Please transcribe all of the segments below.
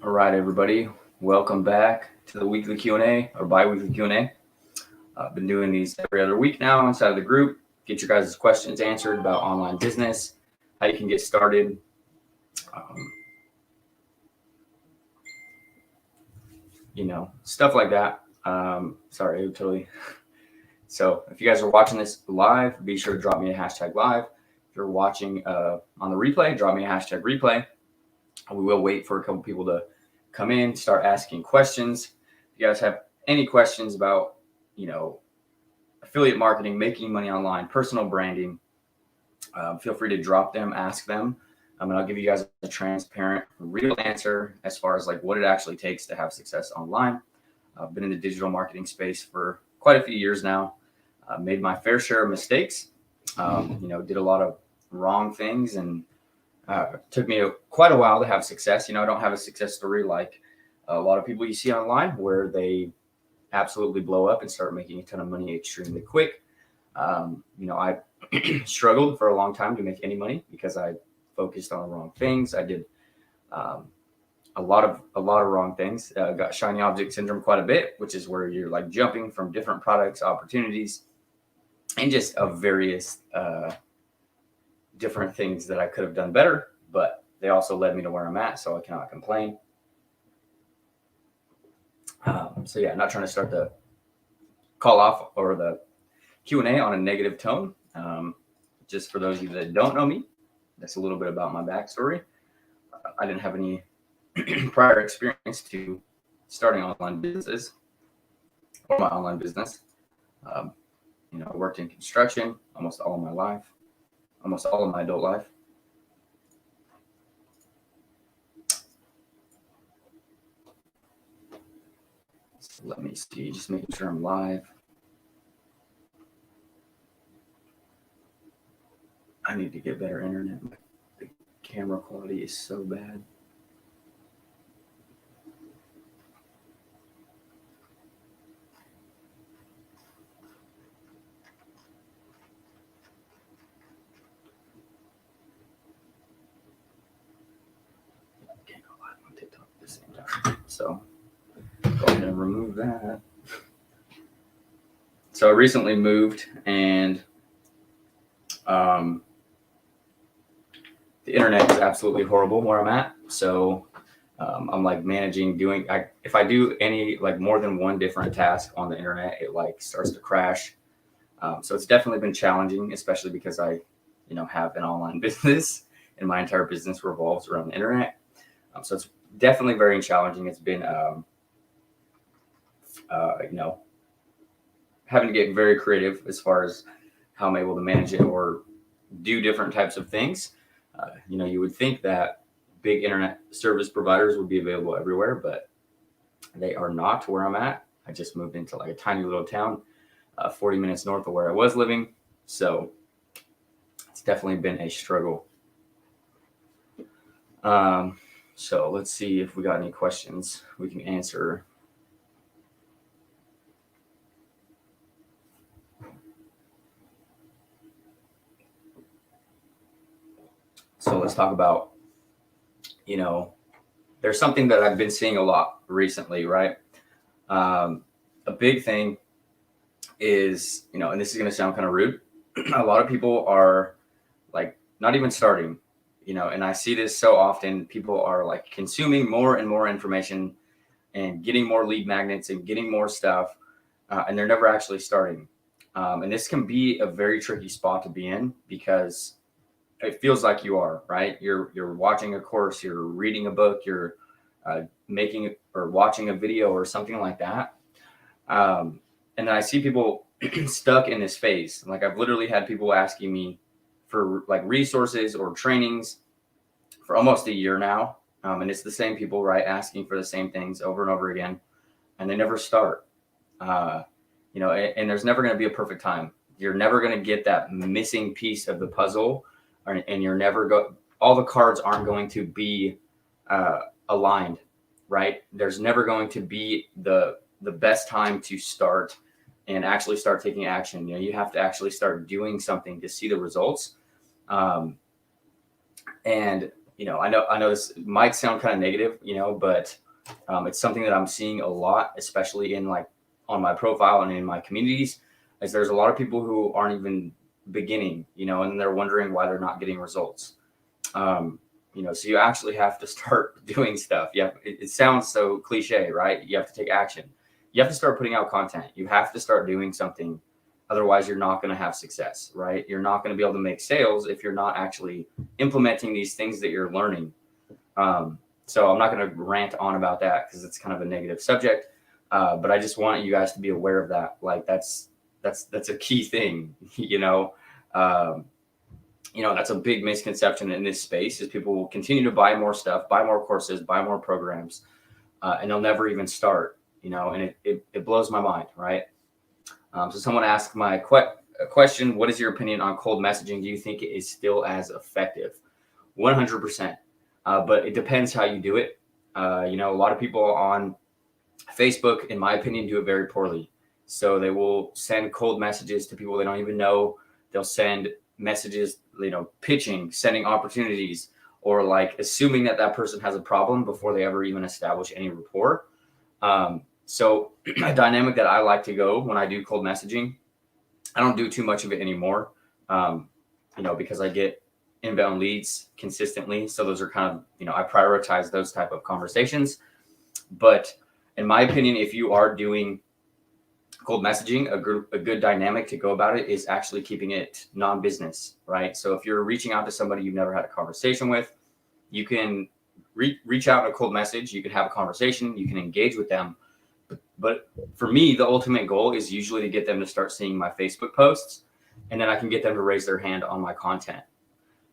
All right, everybody. Welcome back to the weekly Q&A or bi-weekly Q&A. I've been doing these every other week now inside of the group. Get your guys' questions answered about online business, how you can get started. Stuff like that. Sorry, totally. So if you guys are watching this live, be sure to drop me a hashtag live. If you're watching on the replay, drop me a hashtag replay. We will wait for a couple people to come in, start asking questions. If you guys have any questions about, affiliate marketing, making money online, personal branding, feel free to drop them, ask them. And I'll give you guys a transparent, real answer as far as like what it actually takes to have success online. I've been in the digital marketing space for quite a few years now. Made my fair share of mistakes. Did a lot of wrong things, and took me quite a while to have success. I don't have a success story like a lot of people you see online where they absolutely blow up and start making a ton of money extremely quick. I struggled for a long time to make any money because I focused on the wrong things. I did a lot of wrong things. Got shiny object syndrome quite a bit, which is where you're like jumping from different products, opportunities, and just of various different things that I could have done better, but they also led me to where I'm at, so I cannot complain. Not trying to start the call off or the Q&A on a negative tone. Just for those of you that don't know me, that's a little bit about my backstory. I didn't have any prior experience to starting online businesses or my online business. I worked in construction almost all of my life, almost all of my adult life. So let me see, just making sure I'm live. I need to get better internet. The camera quality is so bad. Can't go live on TikTok at the same time. So go ahead and remove that. So I recently moved, and the internet is absolutely horrible where I'm at. So I'm like managing if I do any like more than one different task on the internet, it like starts to crash. So it's definitely been challenging, especially because I, have an online business and my entire business revolves around the internet. So it's definitely very challenging. It's been, having to get very creative as far as how I'm able to manage it or do different types of things. You would think that big internet service providers would be available everywhere, but they are not where I'm at. I just moved into like a tiny little town, 40 minutes north of where I was living. So it's definitely been a struggle. So let's see if we got any questions we can answer. So let's talk about, there's something that I've been seeing a lot recently, right? A big thing is, and this is going to sound kind of rude. A lot of people are like not even starting, and I see this so often. People are like consuming more and more information and getting more lead magnets and getting more stuff, and they're never actually starting. And this can be a very tricky spot to be in because it feels like you are, right? You're watching a course, you're reading a book, you're making or watching a video or something like that. And then I see people stuck in this phase. Like I've literally had people asking me for like resources or trainings for almost a year now. And it's the same people, right? Asking for the same things over and over again, and they never start. And there's never going to be a perfect time. You're never going to get that missing piece of the puzzle, and you're never all the cards aren't going to be aligned, right? There's never going to be the best time to start and actually start taking action. You have to actually start doing something to see the results. And I know this might sound kind of negative, but it's something that I'm seeing a lot, especially in like on my profile and in my communities, is there's a lot of people who aren't even beginning, and they're wondering why they're not getting results. So you actually have to start doing stuff. It sounds so cliche, right? You have to take action. You have to start putting out content. You have to start doing something. Otherwise, you're not going to have success, right? You're not going to be able to make sales if you're not actually implementing these things that you're learning. So I'm not going to rant on about that because it's kind of a negative subject. But I just want you guys to be aware of that. Like that's a key thing, that's a big misconception in this space is people will continue to buy more stuff, buy more courses, buy more programs, and they'll never even start, and it blows my mind, right? So someone asked my question, what is your opinion on cold messaging? Do you think it is still as effective? 100%. But it depends how you do it. A lot of people on Facebook, in my opinion, do it very poorly. So they will send cold messages to people they don't even know. They'll send messages, pitching, sending opportunities, or like assuming that person has a problem before they ever even establish any rapport. So a dynamic that I like to go when I do cold messaging, I don't do too much of it anymore, because I get inbound leads consistently. So those are kind of, I prioritize those type of conversations. But in my opinion, if you are doing cold messaging, a good dynamic to go about it is actually keeping it non-business, right? So if you're reaching out to somebody you've never had a conversation with, you can reach out in a cold message, you can have a conversation, you can engage with them. But for me, the ultimate goal is usually to get them to start seeing my Facebook posts, and then I can get them to raise their hand on my content,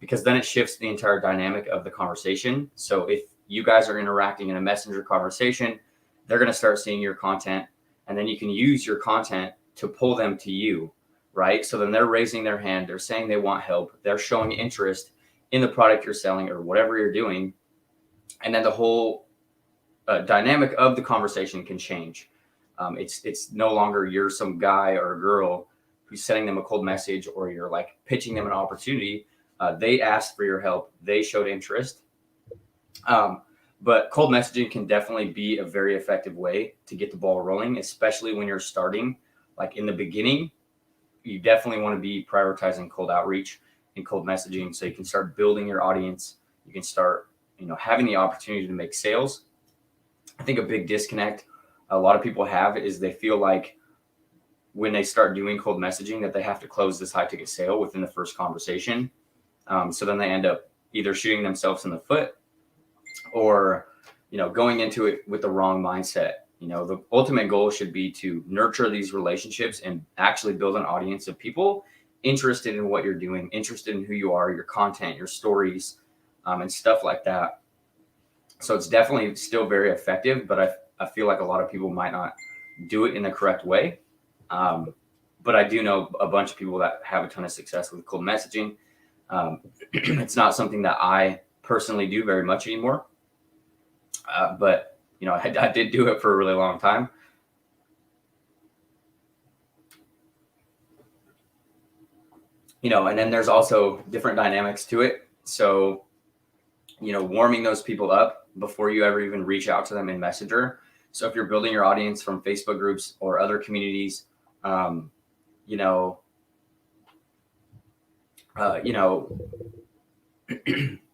because then it shifts the entire dynamic of the conversation. So if you guys are interacting in a messenger conversation, they're going to start seeing your content, and then you can use your content to pull them to you, right? So then they're raising their hand, they're saying they want help, they're showing interest in the product you're selling or whatever you're doing. And then the whole dynamic of the conversation can change. It's no longer you're some guy or girl who's sending them a cold message, or you're like pitching them an opportunity. They asked for your help, they showed interest. But cold messaging can definitely be a very effective way to get the ball rolling, especially when you're starting. Like in the beginning, you definitely want to be prioritizing cold outreach and cold messaging so you can start building your audience. You can start, having the opportunity to make sales. I think a big disconnect a lot of people have is they feel like when they start doing cold messaging that they have to close this high ticket sale within the first conversation. So then they end up either shooting themselves in the foot, or going into it with the wrong mindset. The ultimate goal should be to nurture these relationships and actually build an audience of people interested in what you're doing, interested in who you are, your content, your stories, and stuff like that. So it's definitely still very effective, but I feel like a lot of people might not do it in the correct way. But I do know a bunch of people that have a ton of success with cold messaging. It's not something that I personally do very much anymore. But I did do it for a really long time. And then there's also different dynamics to it. So, warming those people up before you ever even reach out to them in Messenger. So if you're building your audience from Facebook groups or other communities,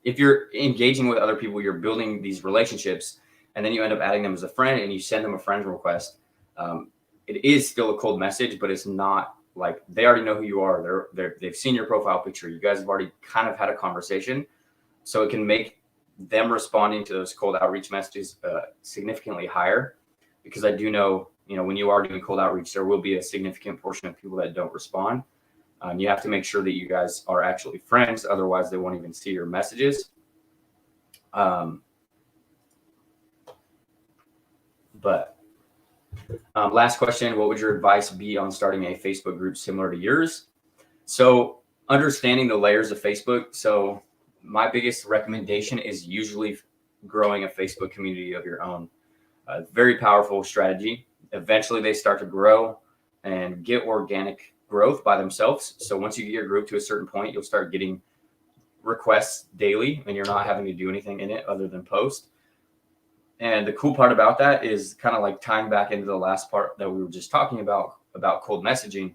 if you're engaging with other people, you're building these relationships, and then you end up adding them as a friend and you send them a friend request. It is still a cold message, but it's not like they already know who you are. They've seen your profile picture. You guys have already kind of had a conversation. So it can make them responding to those cold outreach messages significantly higher, because I do know, when you are doing cold outreach, there will be a significant portion of people that don't respond. You have to make sure that you guys are actually friends. Otherwise, they won't even see your messages. But last question, what would your advice be on starting a Facebook group similar to yours? So understanding the layers of Facebook. So my biggest recommendation is usually growing a Facebook community of your own. Very powerful strategy. Eventually they start to grow and get organic growth by themselves. So once you get your group to a certain point, you'll start getting requests daily, and you're not having to do anything in it other than post. And the cool part about that is kind of like tying back into the last part that we were just talking about cold messaging,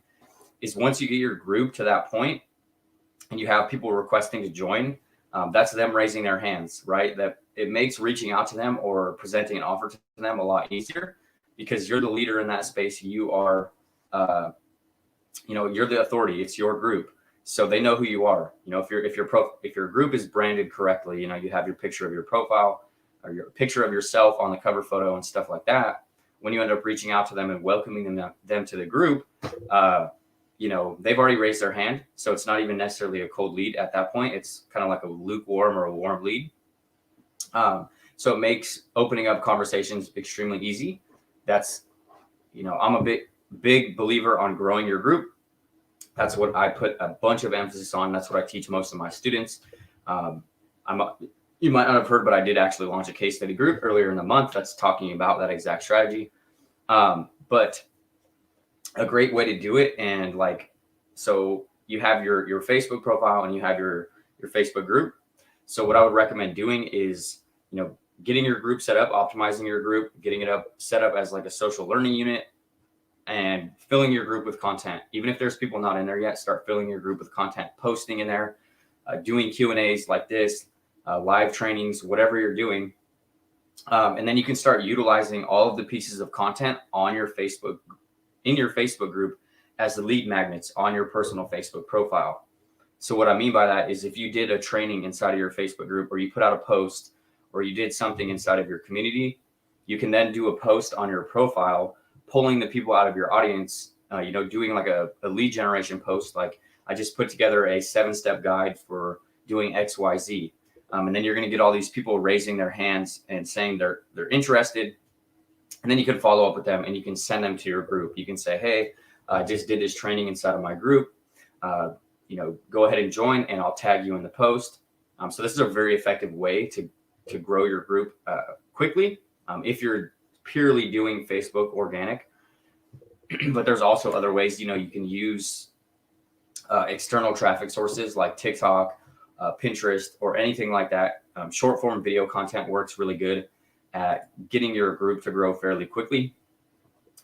is once you get your group to that point and you have people requesting to join, that's them raising their hands, right? That it makes reaching out to them or presenting an offer to them a lot easier, because you're the leader in that space. You are, you're the authority. It's your group, so they know who you are. If your group is branded correctly, you have your picture of your profile or your picture of yourself on the cover photo and stuff like that. When you end up reaching out to them and welcoming them to the group, they've already raised their hand. So it's not even necessarily a cold lead at that point. It's kind of like a lukewarm or a warm lead. So it makes opening up conversations extremely easy. That's, I'm a big believer on growing your group. That's what I put a bunch of emphasis on. That's what I teach most of my students. You might not have heard, but I did actually launch a case study group earlier in the month that's talking about that exact strategy. But a great way to do it, and so you have your Facebook profile and you have your Facebook group. So what I would recommend doing is, getting your group set up, optimizing your group, getting it set up as like a social learning unit, and filling your group with content. Even if there's people not in there yet, start filling your group with content, posting in there, doing Q&As like this, live trainings, whatever you're doing. And then you can start utilizing all of the pieces of content in your Facebook group as the lead magnets on your personal Facebook profile. So what I mean by that is, if you did a training inside of your Facebook group, or you put out a post, or you did something inside of your community, you can then do a post on your profile, pulling the people out of your audience, doing like a lead generation post. Like, I just put together a 7-step guide for doing XYZ. And then you're going to get all these people raising their hands and saying they're interested. And then you can follow up with them and you can send them to your group. You can say, hey, I just did this training inside of my group. Go ahead and join, and I'll tag you in the post. So this is a very effective way to grow your group quickly, if you're purely doing Facebook organic. But there's also other ways. You can use external traffic sources like TikTok, Pinterest, or anything like that. Short form video content works really good at getting your group to grow fairly quickly.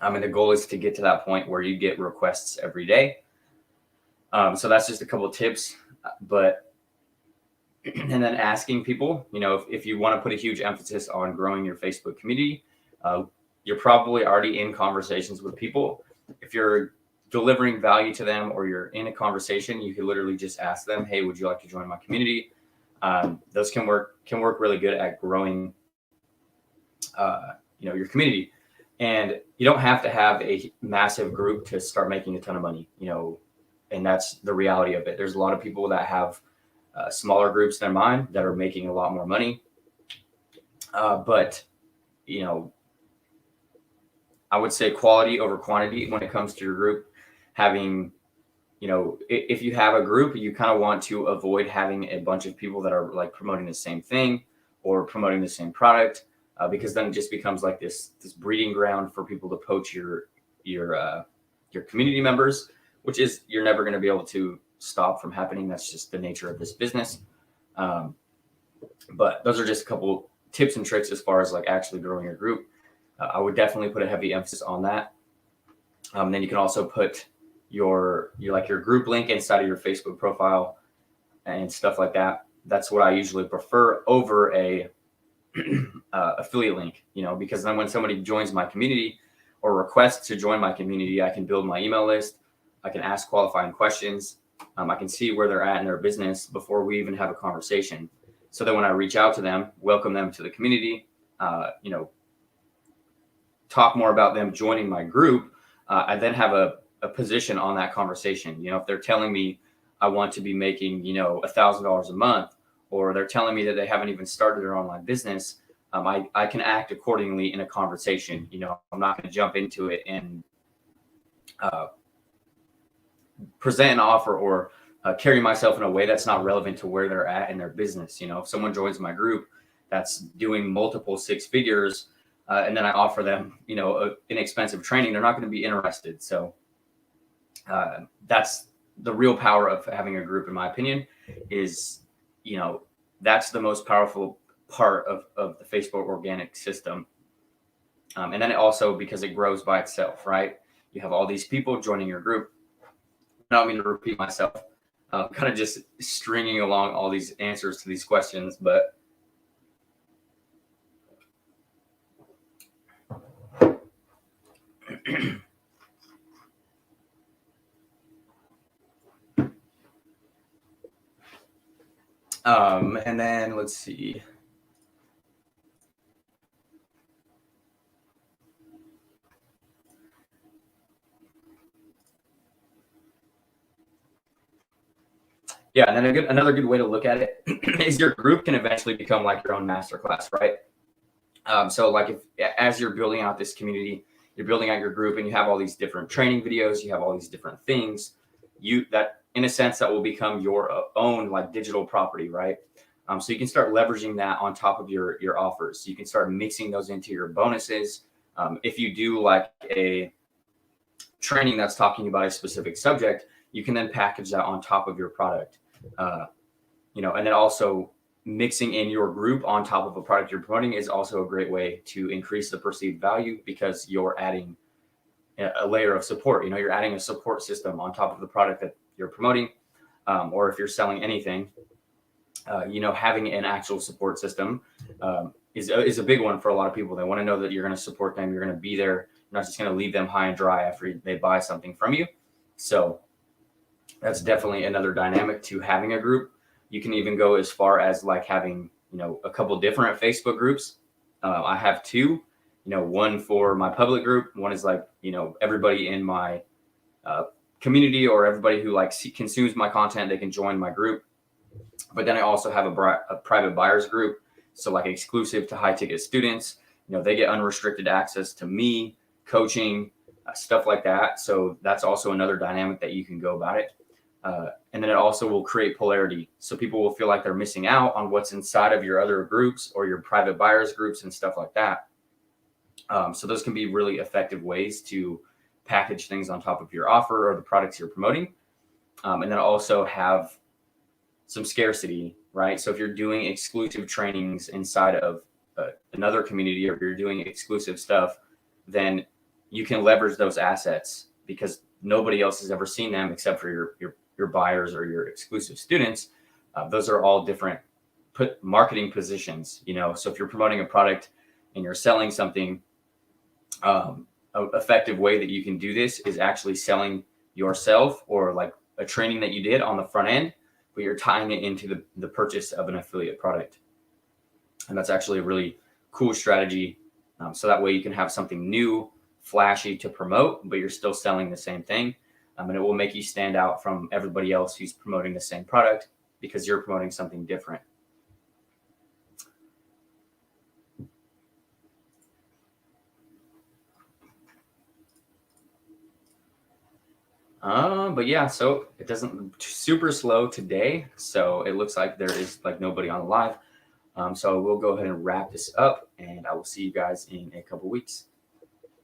And the goal is to get to that point where you get requests every day. So that's just a couple of tips. And then asking people, if you want to put a huge emphasis on growing your Facebook community, you're probably already in conversations with people. If you're delivering value to them, or you're in a conversation, you can literally just ask them, hey, would you like to join my community? Those can work really good at growing, your community. And you don't have to have a massive group to start making a ton of money, and that's the reality of it. There's a lot of people that have smaller groups than mine that are making a lot more money. But I would say quality over quantity when it comes to your group. Having, if you have a group, you kind of want to avoid having a bunch of people that are like promoting the same thing or promoting the same product, because then it just becomes like this breeding ground for people to poach your community members, which is, you're never going to be able to stop from happening. That's just the nature of this business. But those are just a couple tips and tricks as far as like actually growing your group. I would definitely put a heavy emphasis on that. Then you can also put your group link inside of your Facebook profile and stuff like that. That's what I usually prefer over a affiliate link, because then when somebody joins my community or requests to join my community, I can build my email list. I can ask qualifying questions. I can see where they're at in their business before we even have a conversation. So that when I reach out to them, welcome them to the community, talk more about them joining my group, I then have a position on that conversation. If they're telling me I want to be making, $1,000 a month, or they're telling me that they haven't even started their online business, I can act accordingly in a conversation. I'm not going to jump into it and present an offer or carry myself in a way that's not relevant to where they're at in their business. If someone joins my group that's doing multiple 6 figures, and then I offer them, inexpensive training, they're not going to be interested. So that's the real power of having a group, in my opinion, is you know, that's the most powerful part of the Facebook organic system. And then it also, because it grows by itself, right? You have all these people joining your group. I don't mean to repeat myself, kind of just stringing along all these answers to these questions, but and then let's see. Yeah, and then another good way to look at it is your group can eventually become like your own masterclass, right? So like if as you're building out this community, you're building out your group, and you have all these different training videos, you have all these different things, that in a sense that will become your own like digital property, right? So you can start leveraging that on top of your offers. You can start mixing those into your bonuses. If you do like a training that's talking about a specific subject, you can then package that on top of your product. And then also mixing in your group on top of a product you're promoting is also a great way to increase the perceived value, because you're adding a layer of support. You're adding a support system on top of the product that you're promoting. Or if you're selling anything, having an actual support system is a big one for a lot of people. They want to know that you're going to support them. You're going to be there. You're not just going to leave them high and dry after they buy something from you. So that's definitely another dynamic to having a group. You can even go as far as like having, a couple different Facebook groups. I have two, one for my public group. One is like, everybody in my community, or everybody who consumes my content, they can join my group. But then I also have a private buyers group. So like exclusive to high ticket students, they get unrestricted access to me, coaching, stuff like that. So that's also another dynamic that you can go about it. And then it also will create polarity. So people will feel like they're missing out on what's inside of your other groups or your private buyers groups and stuff like that. So those can be really effective ways to package things on top of your offer or the products you're promoting. And then also have some scarcity, right? So if you're doing exclusive trainings inside of another community, or you're doing exclusive stuff, then you can leverage those assets, because nobody else has ever seen them except for your buyers or your exclusive students. Those are all different marketing positions, So if you're promoting a product and you're selling something, an effective way that you can do this is actually selling yourself, or like a training that you did on the front end, but you're tying it into the purchase of an affiliate product. And that's actually a really cool strategy. So that way you can have something new, flashy to promote, but you're still selling the same thing. And it will make you stand out from everybody else who's promoting the same product, because you're promoting something different. But yeah, so it doesn't super slow today. So it looks like there is like nobody on the live. So we'll go ahead and wrap this up, and I will see you guys in a couple weeks.